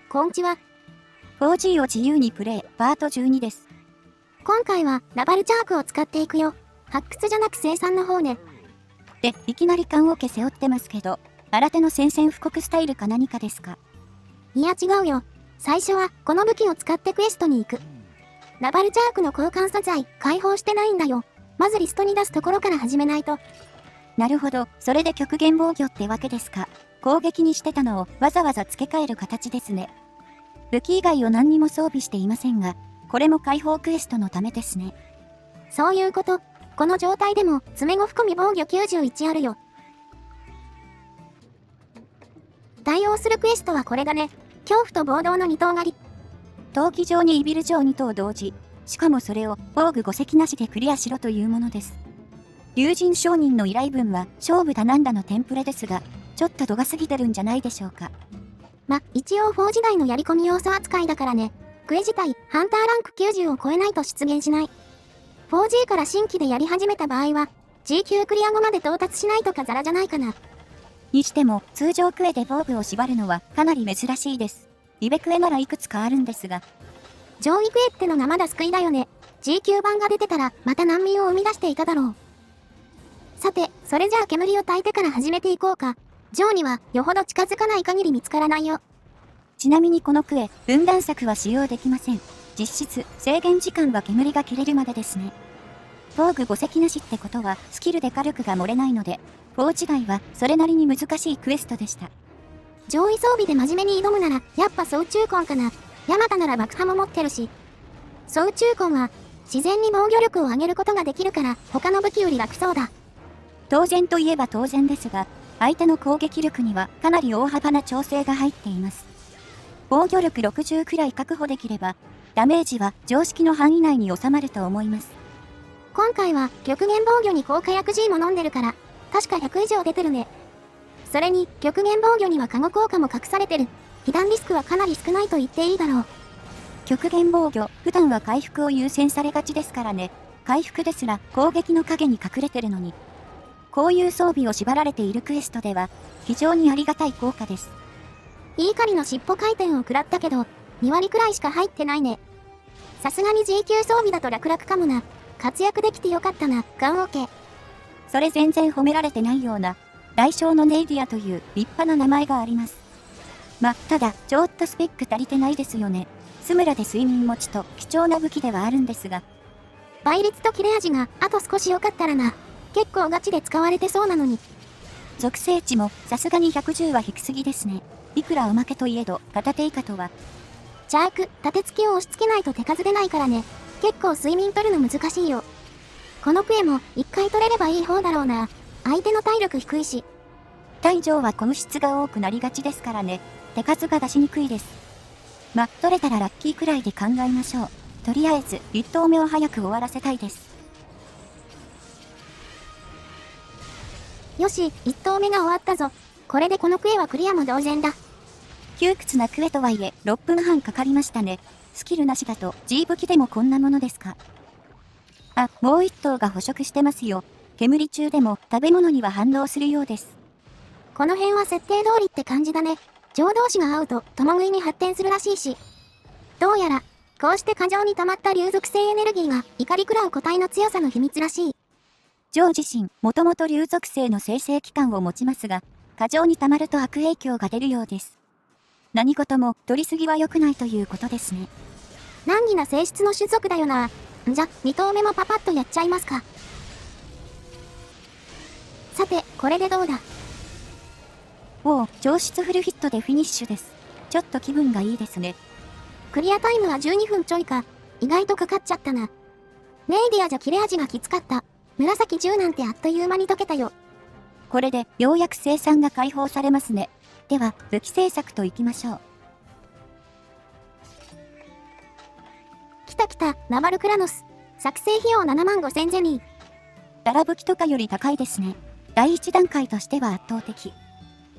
こんちは。4G を自由にプレイ、パート12です。今回はラバルチャークを使っていくよ。発掘じゃなく生産の方ね。で、いきなり棺桶背負ってますけど、新手の宣戦布告スタイルか何かですか？いや違うよ。最初はこの武器を使ってクエストに行く。ラバルチャークの交換素材、解放してないんだよ。まずリストに出すところから始めないと。なるほど、それで極限防御ってわけですか。攻撃にしてたのをわざわざ付け替える形ですね。武器以外を何にも装備していませんが、これも解放クエストのためですね。そういうこと。この状態でも詰め子含み防御91あるよ。対応するクエストはこれだね。恐怖と暴動の2頭狩り。闘技場にイビル城2頭同時。しかもそれを防具5隻なしでクリアしろというものです。竜神商人の依頼文は勝負だなんだのテンプレですが、ちょっと度が過ぎてるんじゃないでしょうか。一応4時代のやり込み要素扱いだからね。クエ自体、ハンターランク90を超えないと出現しない。4G から新規でやり始めた場合は、G 級クリア後まで到達しないとかザラじゃないかな。にしても、通常クエで防具を縛るのはかなり珍しいです。リベクエならいくつかあるんですが。上位クエってのがまだ救いだよね。G 級版が出てたら、また難民を生み出していただろう。さて、それじゃあ煙を焚いてから始めていこうか。上には、よほど近づかない限り見つからないよ。ちなみにこのクエ、分断策は使用できません。実質、制限時間は煙が切れるまでですね。防具5隻なしってことは、スキルで火力が漏れないので、4違いはそれなりに難しいクエストでした。上位装備で真面目に挑むなら、やっぱ総中魂かな。ヤマタなら爆破も持ってるし。総中魂は、自然に防御力を上げることができるから、他の武器より楽そうだ。当然といえば当然ですが、相手の攻撃力にはかなり大幅な調整が入っています。防御力60くらい確保できれば、ダメージは常識の範囲内に収まると思います。今回は極限防御に効果薬 G も飲んでるから、確か100以上出てるね。それに、極限防御には加護効果も隠されてる。被弾リスクはかなり少ないと言っていいだろう。極限防御、普段は回復を優先されがちですからね。回復ですら攻撃の影に隠れてるのに。こういう装備を縛られているクエストでは、非常にありがたい効果です。いい狩りの尻尾回転を食らったけど、2割くらいしか入ってないね。さすがに G 級装備だと楽々かもな。活躍できてよかったな、ガンオケ。それ全然褒められてないような、大小のネイディアという立派な名前があります。ただ、ちょっとスペック足りてないですよね。スムラで睡眠持ちと貴重な武器ではあるんですが。倍率と切れ味があと少し良かったらな。結構ガチで使われてそうなのに。属性値もさすがに110は低すぎですね。いくらおまけといえど、片手以下とは。チャーク、立て付けを押し付けないと手数出ないからね。結構睡眠取るの難しいよ。このクエも1回取れればいい方だろうな。相手の体力低いし。体上はコム質が多くなりがちですからね。手数が出しにくいです。取れたらラッキーくらいで考えましょう。とりあえず、1投目を早く終わらせたいです。よし、1投目が終わったぞ。これでこのクエはクリアも同然だ。窮屈なクエとはいえ、6分半かかりましたね。スキルなしだと G 武器でもこんなものですか。もう1頭が捕食してますよ。煙中でも食べ物には反応するようです。この辺は設定通りって感じだね。情同士が合うと共食いに発展するらしいし。どうやら、こうして過剰に溜まった竜属性エネルギーが怒り食らう個体の強さの秘密らしい。ジョー自身、もともと竜属性の生成期間を持ちますが、過剰に溜まると悪影響が出るようです。何事も取りすぎは良くないということですね。難儀な性質の種族だよな。じゃ、2投目もパパッとやっちゃいますか。さて、これでどうだ。上質フルヒットでフィニッシュです。ちょっと気分がいいですね。クリアタイムは12分ちょいか。意外とかかっちゃったな。ネイディアじゃ切れ味がきつかった。紫10なんてあっという間に解けたよ。これでようやく生産が解放されますね。では、武器製作といきましょう。来た、ナバルクラノス。作成費用75,000ゼニー。ダラ武器とかより高いですね。第一段階としては圧倒的。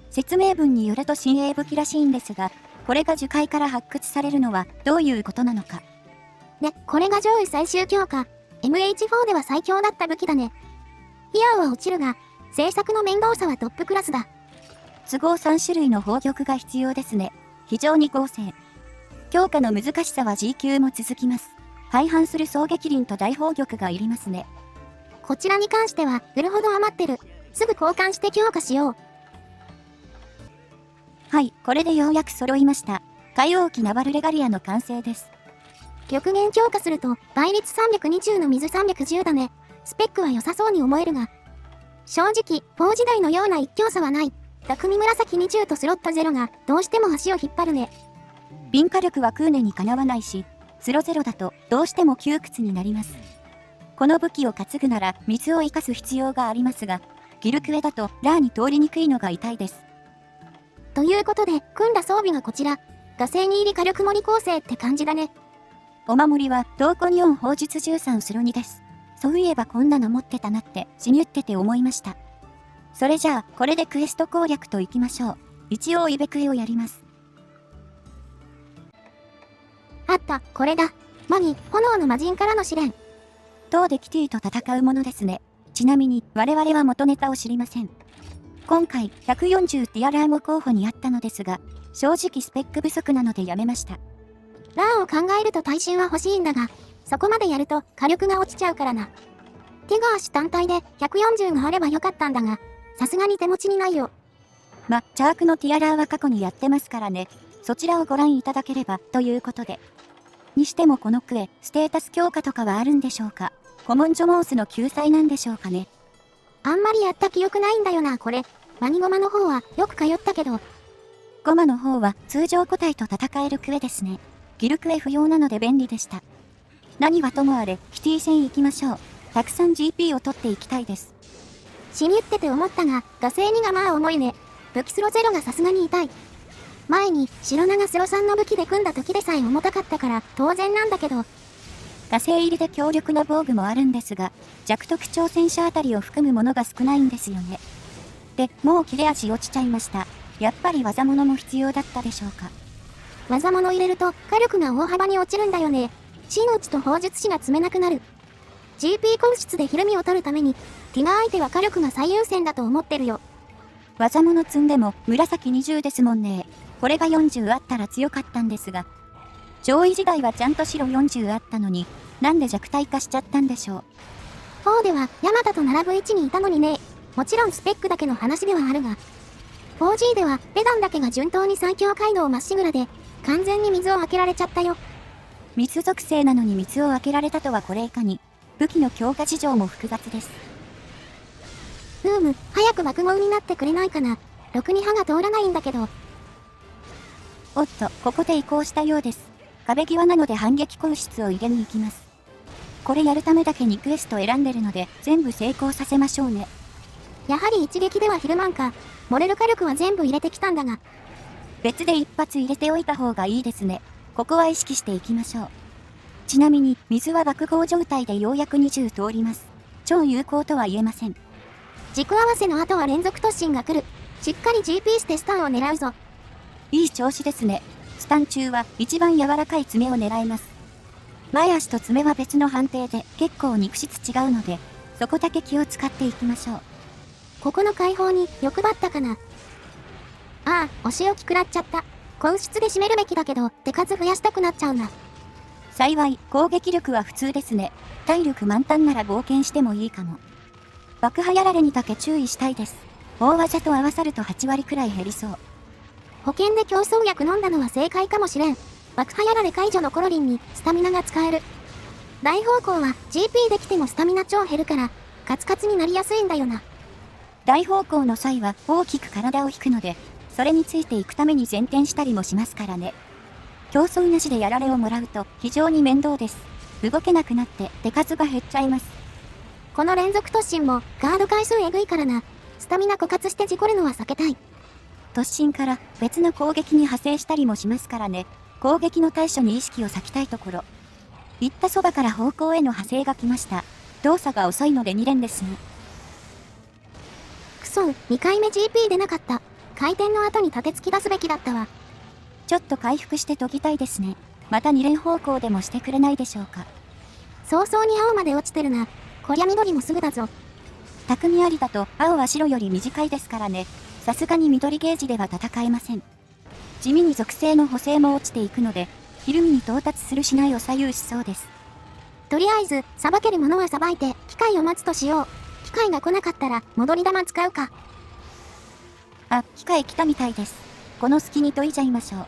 説明文によると新鋭武器らしいんですが、これが樹海から発掘されるのはどういうことなのか。で、これが上位最終強化。MH4 では最強だった武器だね。費用は落ちるが、制作の面倒さはトップクラスだ。都合3種類の宝玉が必要ですね。非常に豪勢。強化の難しさは G 級も続きます。廃反する双撃輪と大砲玉がいりますね。こちらに関しては売るほど余ってる。すぐ交換して強化しよう。はい、これでようやく揃いました。海王機ナバルレガリアの完成です。極限強化すると倍率320の水310だね。スペックは良さそうに思えるが、正直4時代のような一強さはない。匠紫20とスロット0がどうしても足を引っ張るね。敏火力はクーネにかなわないし、スロゼロだとどうしても窮屈になります。この武器を担ぐなら水を生かす必要がありますが、ギルクエだとラーに通りにくいのが痛いです。ということで組んだ装備がこちら。火星に入り火力盛り構成って感じだね。お守りは同梱4砲術13スロ2です。そういえばこんなの持ってたなってしにゅってて思いました。それじゃあこれでクエスト攻略といきましょう。一応イベクエをやります。あった、これだ。マギ、炎の魔人からの試練。当でキティと戦うものですね。ちなみに我々は元ネタを知りません。今回140ティアラーも候補にあったのですが、正直スペック不足なのでやめました。ラーを考えると耐震は欲しいんだが、そこまでやると火力が落ちちゃうからな。手が足単体で140があればよかったんだが、さすがに手持ちにないよ。チャークのティアラーは過去にやってますからね。そちらをご覧いただければということで。にしてもこのクエ、ステータス強化とかはあるんでしょうか。コモンジョモースの救済なんでしょうかね。あんまりやった記憶ないんだよな、これ。マニゴマの方はよく通ったけど。ゴマの方は通常個体と戦えるクエですね。ギルクエ不要なので便利でした。何はともあれ、キティ戦行きましょう。たくさん GP を取っていきたいです。しにゅってて思ったが、火星2がまあ重いね。武器スロゼロがさすがに痛い。前に白長スロ3の武器で組んだ時でさえ重たかったから当然なんだけど。火星入りで強力な防具もあるんですが、弱特挑戦者あたりを含むものが少ないんですよね。で、もう切れ味落ちちゃいました。やっぱり技物も必要だったでしょうか。技物入れると火力が大幅に落ちるんだよね。真打ちと砲術師が積めなくなる。GP 根室でひるみを取るために、ティガ相手は火力が最優先だと思ってるよ。技物積んでも紫20ですもんね。これが40あったら強かったんですが。上位時代はちゃんと白40あったのに、なんで弱体化しちゃったんでしょう。4ではヤマタと並ぶ位置にいたのにね。もちろんスペックだけの話ではあるが。4G ではペダンだけが順当に最強街道まっしぐらで、完全に水を開けられちゃったよ。水属性なのに水を開けられたとはこれ以下に、武器の強化事情も複雑です。早く爆豪になってくれないかな。ろくに刃が通らないんだけど。おっと、ここで移行したようです。壁際なので反撃硬質を入れに行きます。これやるためだけにクエスト選んでるので、全部成功させましょうね。やはり一撃ではヒルマンか。漏れる火力は全部入れてきたんだが。別で一発入れておいた方がいいですね。ここは意識していきましょう。ちなみに、水は爆豪状態でようやく20通ります。超有効とは言えません。軸合わせの後は連続突進が来る。しっかり GP してスタンを狙うぞ。いい調子ですね。スタン中は一番柔らかい爪を狙います。前足と爪は別の判定で結構肉質違うので、そこだけ気を使っていきましょう。ここの解放に欲張ったかな。ああ、お仕置き食らっちゃった。根室で締めるべきだけど、手数増やしたくなっちゃうな。幸い、攻撃力は普通ですね。体力満タンなら冒険してもいいかも。爆破やられにだけ注意したいです。大技と合わさると8割くらい減りそう。保険で競争薬飲んだのは正解かもしれん。爆破やられ解除のコロリンにスタミナが使える。大方向は GP できてもスタミナ超減るから、カツカツになりやすいんだよな。大方向の際は大きく体を引くので、それについていくために前転したりもしますからね。競争なしでやられをもらうと非常に面倒です。動けなくなって手数が減っちゃいます。この連続突進もガード回数えぐいからな。スタミナ枯渇して事故るのは避けたい。突進から別の攻撃に派生したりもしますからね。攻撃の対処に意識を割きたいところ。行ったそばから方向への派生が来ました。動作が遅いので2連ですね。くそ、2回目 GP 出なかった。回転の後に立て突き出すべきだったわ。ちょっと回復して研ぎたいですね。また2連方向でもしてくれないでしょうか。早々に青まで落ちてるな。こりゃ緑もすぐだぞ。匠ありだと青は白より短いですからね。さすがに緑ゲージでは戦えません。地味に属性の補正も落ちていくので、ひるみに到達するしないを左右しそうです。とりあえず、さばけるものはさばいて、機会を待つとしよう。機会が来なかったら、戻り玉使うか。あ、機会来たみたいです。この隙に解いちゃいましょう。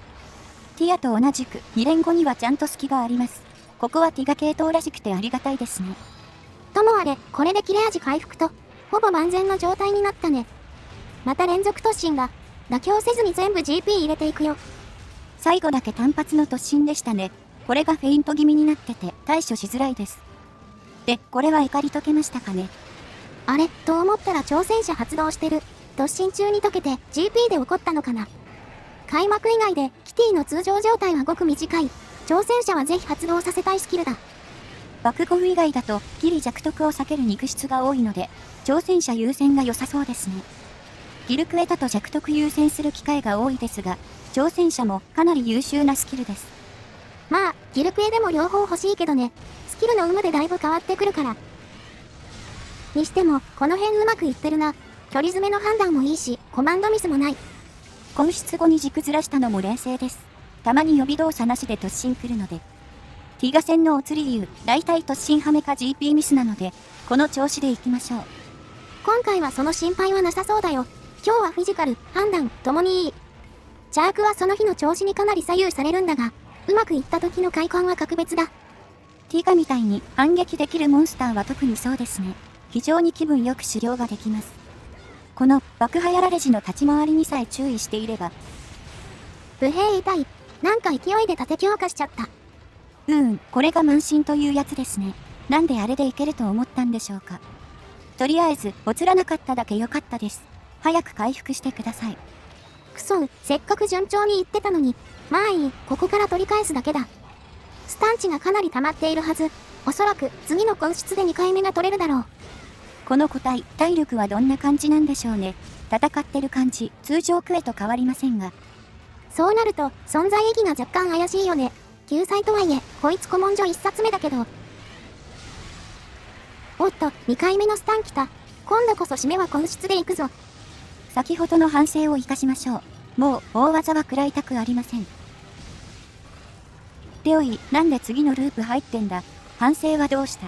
ティアと同じく、2連後にはちゃんと隙があります。ここはティガ系統らしくてありがたいですね。ともあれ、これで切れ味回復と、ほぼ万全の状態になったね。また連続突進が、妥協せずに全部 GP 入れていくよ。最後だけ単発の突進でしたね。これがフェイント気味になってて対処しづらいです。で、これは怒り解けましたかね。あれと思ったら挑戦者発動してる。突進中に解けて GP で起こったのかな。開幕以外でキティの通常状態はごく短い。挑戦者はぜひ発動させたいスキルだ。爆豪以外だとギリ弱得を避ける肉質が多いので、挑戦者優先が良さそうですね。ギルクエだと弱得優先する機会が多いですが、挑戦者もかなり優秀なスキルです。まあ、ギルクエでも両方欲しいけどね。スキルの有無でだいぶ変わってくるから。にしても、この辺うまくいってるな。距離詰めの判断もいいし、コマンドミスもない。根出後に軸ずらしたのも冷静です。たまに予備動作なしで突進来るので。ティガ戦のお釣り理由、大体突進はめか GP ミスなので、この調子でいきましょう。今回はその心配はなさそうだよ。今日はフィジカル、判断、ともにいい。チャークはその日の調子にかなり左右されるんだが、うまくいった時の快感は格別だ。ティガみたいに反撃できるモンスターは特にそうですね。非常に気分よく狩猟ができます。この爆破やられ時の立ち回りにさえ注意していれば。武兵痛い。なんか勢いで盾強化しちゃった。これが慢心というやつですね。なんであれでいけると思ったんでしょうか。とりあえず、おつらなかっただけ良かったです。早く回復してください。くそ、せっかく順調にいってたのに。まあいい、ここから取り返すだけだ。スタンチがかなり溜まっているはず。おそらく、次の根出で2回目が取れるだろう。この個体、体力はどんな感じなんでしょうね。戦ってる感じ、通常クエと変わりませんが。そうなると、存在意義が若干怪しいよね。救済とはいえ、こいつ古文書1冊目だけど。おっと、2回目のスタン来た。今度こそ締めは根出で行くぞ。先ほどの反省を生かしましょう。もう、大技は食らいたくありません。レオイ、なんで次のループ入ってんだ。反省はどうした？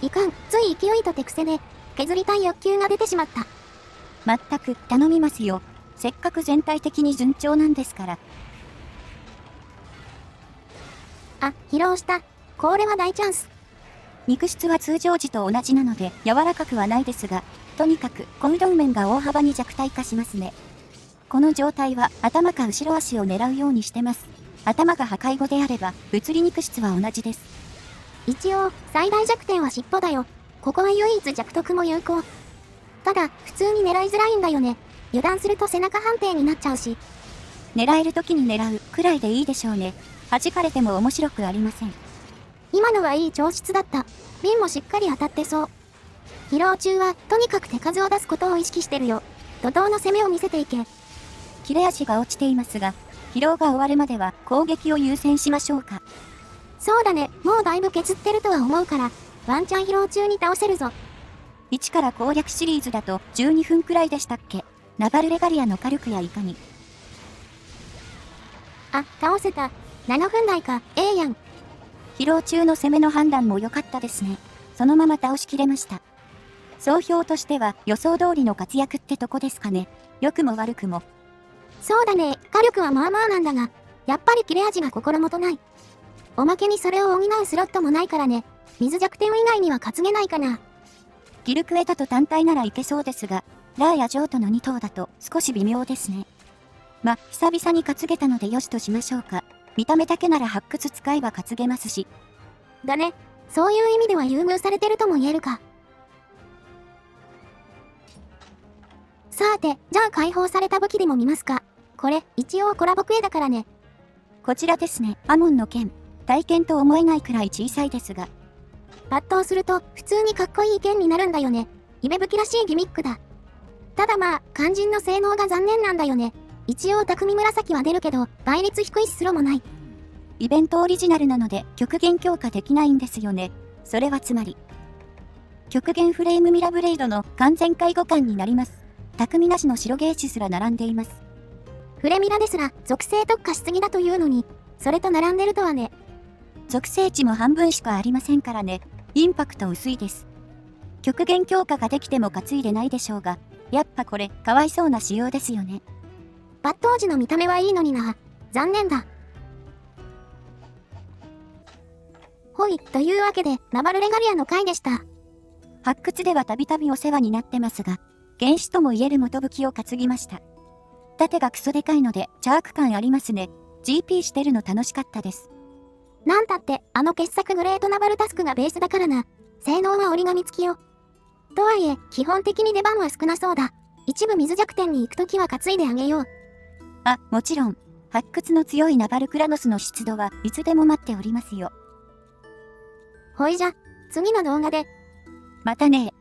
いかん、つい勢いと手癖で、削りたい欲求が出てしまった。まったく、頼みますよ。せっかく全体的に順調なんですから。あ、疲労した。これは大チャンス。肉質は通常時と同じなので柔らかくはないですが、とにかくコミドン面が大幅に弱体化しますね。この状態は頭か後ろ足を狙うようにしてます。頭が破壊後であれば物理肉質は同じです。一応、最大弱点は尻尾だよ。ここは唯一弱得も有効。ただ、普通に狙いづらいんだよね。油断すると背中判定になっちゃうし。狙える時に狙うくらいでいいでしょうね。弾かれても面白くありません。今のはいい調子だった。瓶もしっかり当たってそう。疲労中は、とにかく手数を出すことを意識してるよ。怒涛の攻めを見せていけ。切れ味が落ちていますが、疲労が終わるまでは攻撃を優先しましょうか。そうだね、もうだいぶ削ってるとは思うから、ワンチャン疲労中に倒せるぞ。1から攻略シリーズだと12分くらいでしたっけ。ナバルレガリアの火力やいかに。あ、倒せた。7分台か、ええやん。疲労中の攻めの判断も良かったですね。そのまま倒しきれました。総評としては予想通りの活躍ってとこですかね。良くも悪くも。そうだね、火力はまあまあなんだが、やっぱり切れ味が心もとない。おまけにそれを補うスロットもないからね。水弱点以外には担げないかな。ギルクエタと単体ならいけそうですが、ラーやジョーとの2頭だと少し微妙ですね。ま、久々に担げたのでよしとしましょうか。見た目だけなら発掘使えば担げますし。だね。そういう意味では優遇されてるとも言えるか。さて、じゃあ解放された武器でも見ますか。これ、一応コラボクエだからね。こちらですね、アモンの剣。体験と思えないくらい小さいですが。抜刀すると、普通にかっこいい剣になるんだよね。イベ武器らしいギミックだ。ただまあ、肝心の性能が残念なんだよね。一応匠紫は出るけど、倍率低いスロもない。イベントオリジナルなので極限強化できないんですよね。それはつまり、極限フレームミラブレイドの完全介護官になります。匠なしの白ゲージすら並んでいます。フレミラですら属性特化しすぎだというのに、それと並んでるとはね。属性値も半分しかありませんからね。インパクト薄いです。極限強化ができても担いでないでしょうが、やっぱこれ、かわいそうな仕様ですよね。抜刀時の見た目はいいのにな。残念だ。ほい、というわけで、ナバルレガリアの回でした。発掘ではたびたびお世話になってますが、原始とも言える元武器を担ぎました。盾がクソでかいので、チャーク感ありますね。GP してるの楽しかったです。なんたって、あの傑作グレートナバルタスクがベースだからな。性能は折り紙付きよ。とはいえ、基本的に出番は少なそうだ。一部水弱点に行くときは担いであげよう。あ、もちろん、発掘の強いナバルクラノスの出土はいつでも待っておりますよ。ほいじゃ、次の動画で。またね。